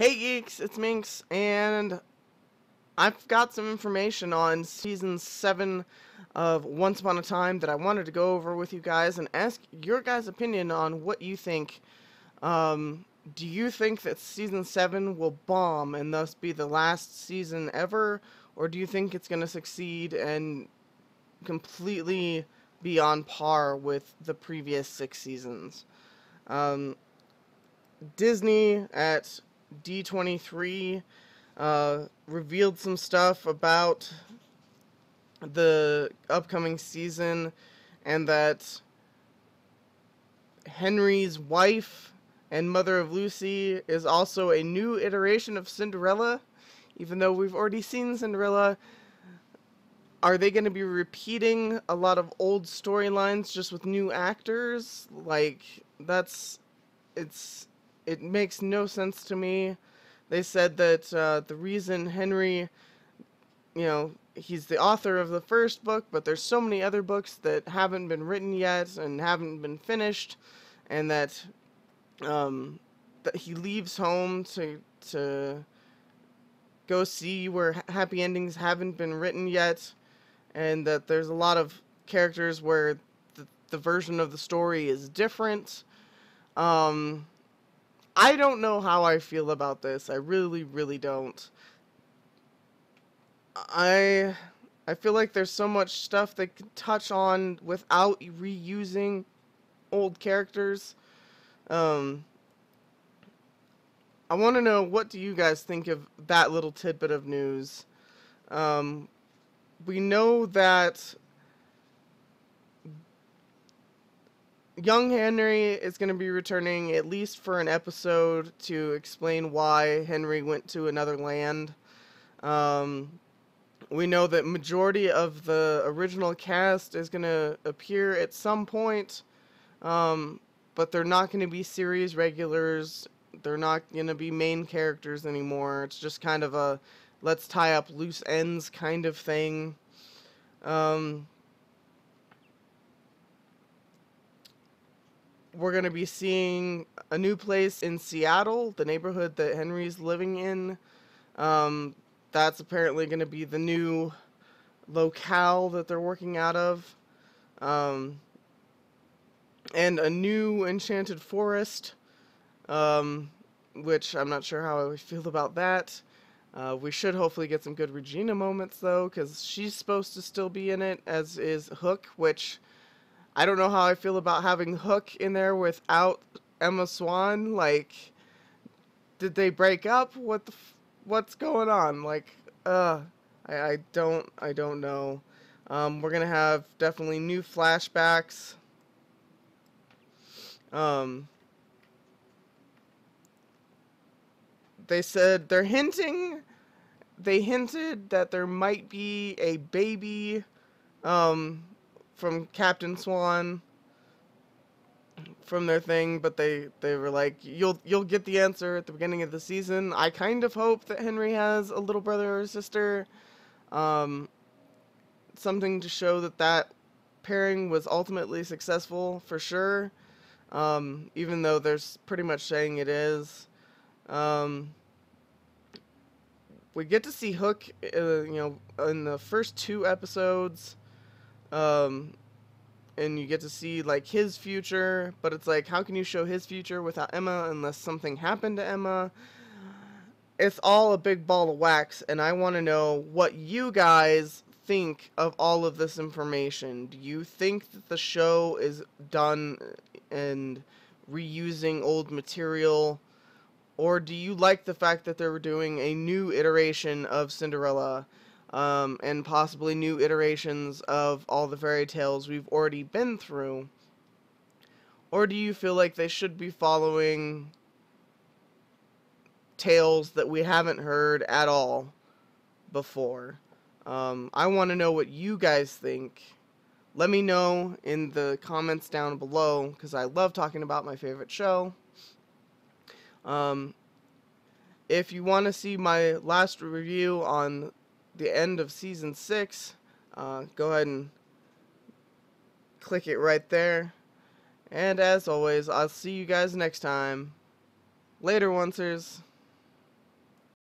Hey geeks, it's Minx, and I've got some information on season 7 of Once Upon a Time that I wanted to go over with you guys and ask your guys' opinion on what you think. Um, do you think that season 7 will bomb and thus be the last season ever, or do you think it's going to succeed and completely be on par with the previous 6 seasons? Um, Disney at D23 revealed some stuff about the upcoming season, and that Henry's wife and mother of Lucy is also a new iteration of Cinderella, even though we've already seen Cinderella. Are they going to be repeating a lot of old storylines just with new actors? It makes no sense to me. They said that the reason Henry, he's the author of the first book, but there's so many other books that haven't been written yet and haven't been finished, and that that he leaves home to go see where happy endings haven't been written yet, and that there's a lot of characters where the version of the story is different. I don't know how I feel about this. I really, really don't. I feel like there's so much stuff they could touch on without reusing old characters. I want to know, what do you guys think of that little tidbit of news? We know that young Henry is going to be returning at least for an episode to explain why Henry went to another land. We know that majority of the original cast is going to appear at some point, but they're not going to be series regulars. They're not going to be main characters anymore. It's just kind of a let's tie up loose ends kind of thing. We're going to be seeing a new place in Seattle, the neighborhood that Henry's living in. That's apparently going to be the new locale that they're working out of. And a new enchanted forest, which I'm not sure how I feel about that. We should hopefully get some good Regina moments, though, because she's supposed to still be in it, as is Hook, which I don't know how I feel about having Hook in there without Emma Swan. Like, did they break up? What's going on? I don't know. We're gonna have definitely new flashbacks. They said they hinted that there might be a baby, from Captain Swan from their thing, but they were like, you'll get the answer at the beginning of the season. I kind of hope that Henry has a little brother or sister, something to show that pairing was ultimately successful for sure, even though they're pretty much saying it is. We get to see Hook, in the first 2 episodes, and you get to see, like, his future, but it's like, how can you show his future without Emma unless something happened to Emma? It's all a big ball of wax, and I want to know what you guys think of all of this information. Do you think that the show is done and reusing old material, or do you like the fact that they're doing a new iteration of Cinderella, and possibly new iterations of all the fairy tales we've already been through? Or do you feel like they should be following tales that we haven't heard at all before? I want to know what you guys think. Let me know in the comments down below, because I love talking about my favorite show. If you want to see my last review on the end of season 6, go ahead and click it right there. And as always, I'll see you guys next time. Later, oncers.